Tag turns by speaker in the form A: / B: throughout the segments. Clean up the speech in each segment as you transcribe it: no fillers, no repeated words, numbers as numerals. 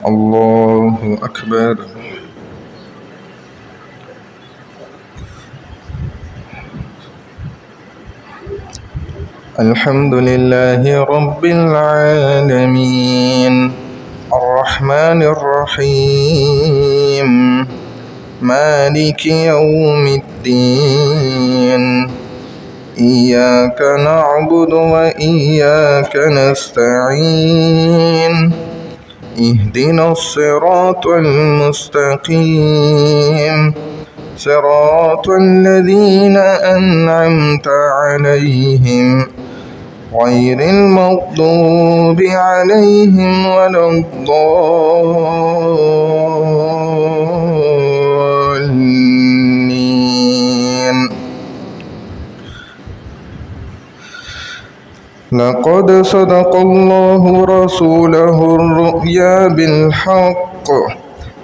A: الله أكبر. الحمد لله رب العالمين الرحمن الرحيم مالك يوم الدين إياك نعبد وإياك نستعين اهدنا الصراط المستقيم صراط الذين أنعمت عليهم غير المغضوب عليهم ولا الضالين. لقد صدق الله رسوله الرؤيا بالحق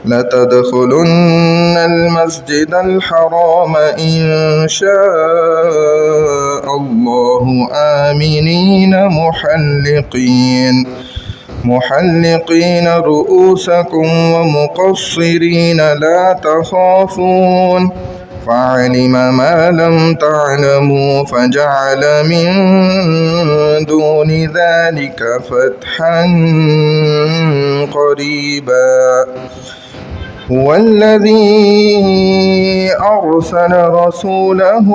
A: لتدخلن المسجد الحرام إن شاء الله آمنين محلقين رؤوسكم ومقصرين لا تخافون فعلم ما لم تعلموا فجعل من دون ذلك فتحا قريبا. هو الذي أرسل رسوله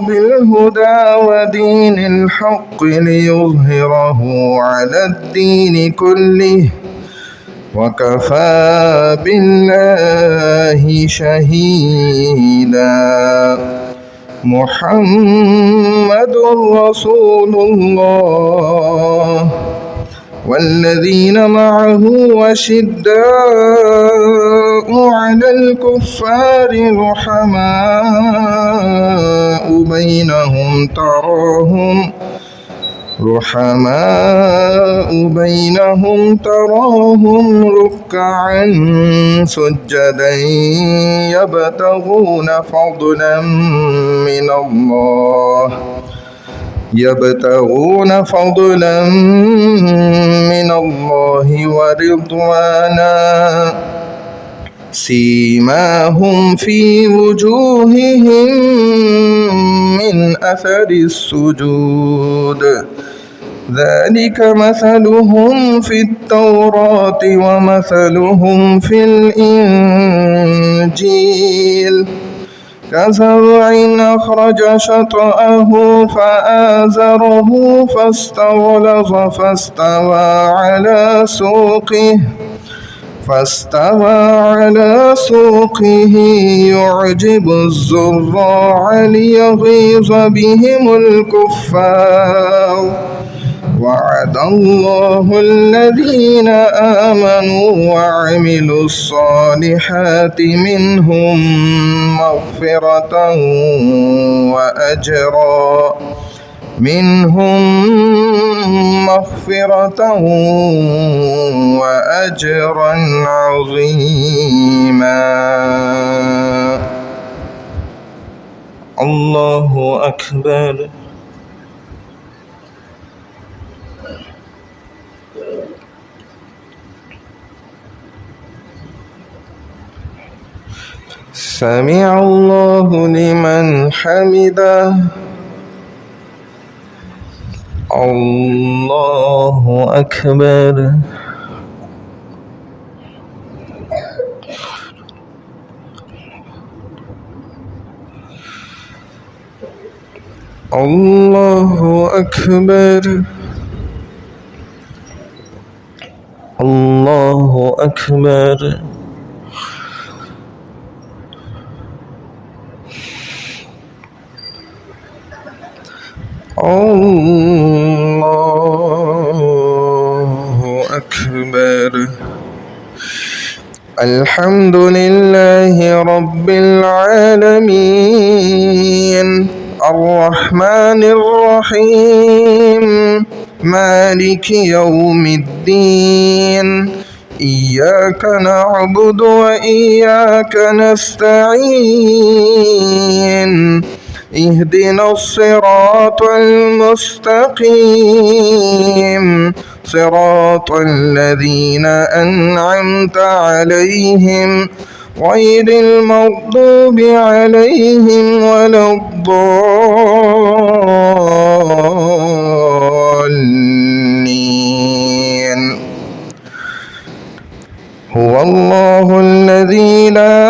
A: بالهدى ودين الحق ليظهره على الدين كله وكفى بالله شهيدا. محمد رسول الله والذين معه وشداء على الكفار رحماء بينهم تراهم ركعا سجدا يبتغون فضلا من الله ورضوانا. سيماهم في وجوههم من أثر السجود ذلك مثلهم في التوراة ومثلهم في الإنجيل كزرع أخرج شطأه فآزره فاستغلظ فاستوى على سوقه يعجب الزراع ليغيظ بهم الكفار. وعد الله الذين آمنوا وعملوا الصالحات منهم مغفرة وأجرا عظيما. الله أكبر. سمع الله لمن حمده. الله أكبر. الله أكبر. الله أكبر. الله أكبر. الحمد لله رب العالمين الرحمن الرحيم مالك يوم الدين إياك نعبد وإياك نستعين اهدنا الصراط المستقيم صراط الذين أنعمت عليهم غير المغضوب عليهم ولا الضالين. هو الله الذي لا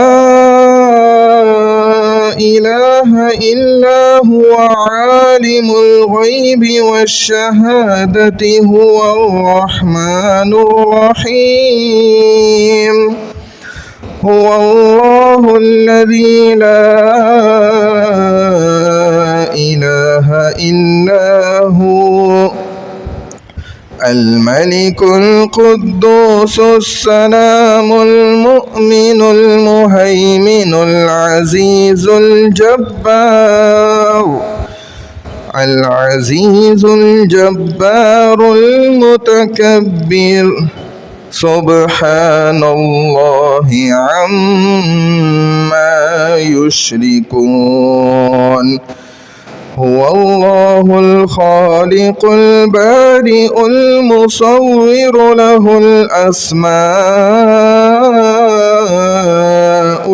A: إله إلا هو عالم الغيب والشهادة هو الرحمن الرحيم. هو الله الذي لا إله إلا هو الملك القدوس السلام المؤمن المهيمن العزيز الجبار المتكبر سبحان الله عما يشركون. هو الله الخالق البارئ المصور له الأسماء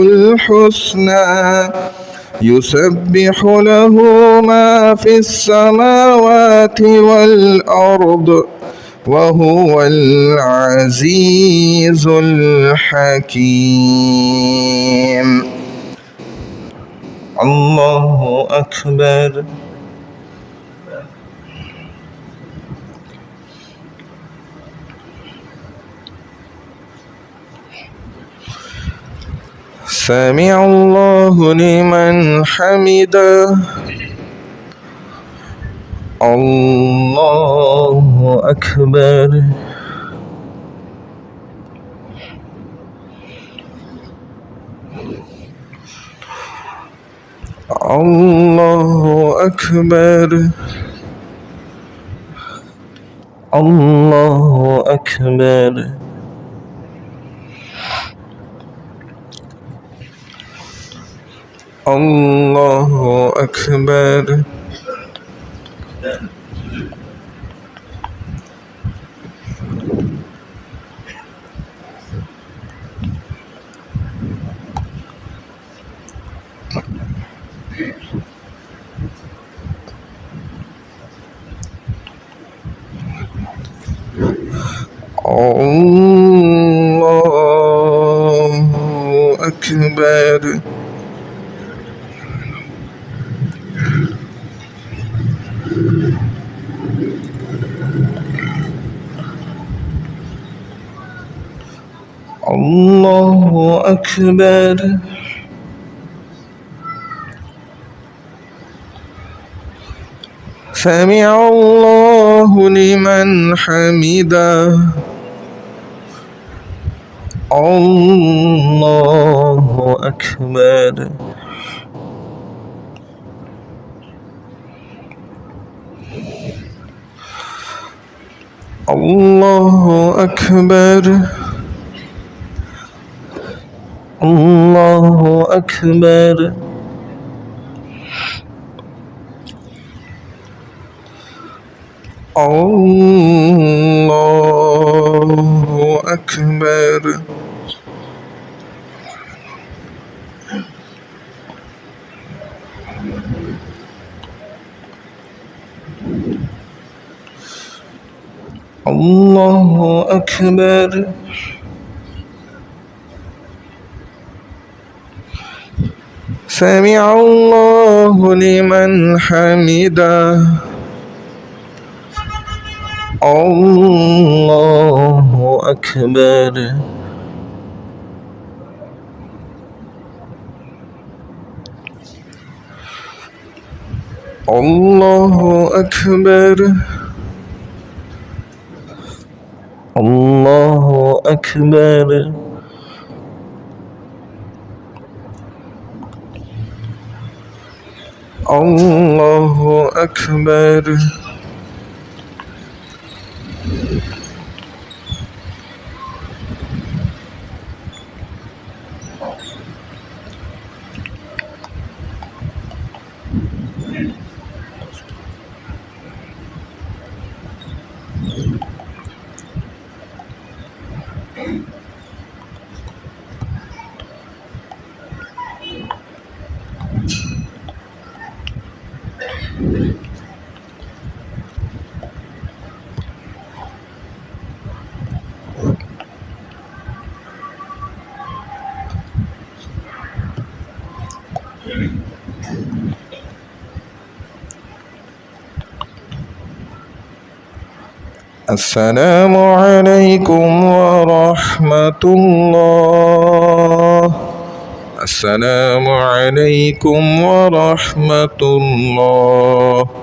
A: الحسنى يسبح له ما في السماوات والأرض وهو العزيز الحكيم. الله أكبر. سمع الله لمن حمده. الله أكبر. الله أكبر. الله أكبر. الله أكبر. الله أكبر. الله أكبر. سمع الله لمن حمده. الله أكبر. الله أكبر. الله أكبر. الله أكبر. الله أكبر. سمع الله لمن حمده. الله أكبر. الله أكبر. الله أكبر. الله أكبر. السلام عليكم ورحمة الله. السلام عليكم ورحمة الله.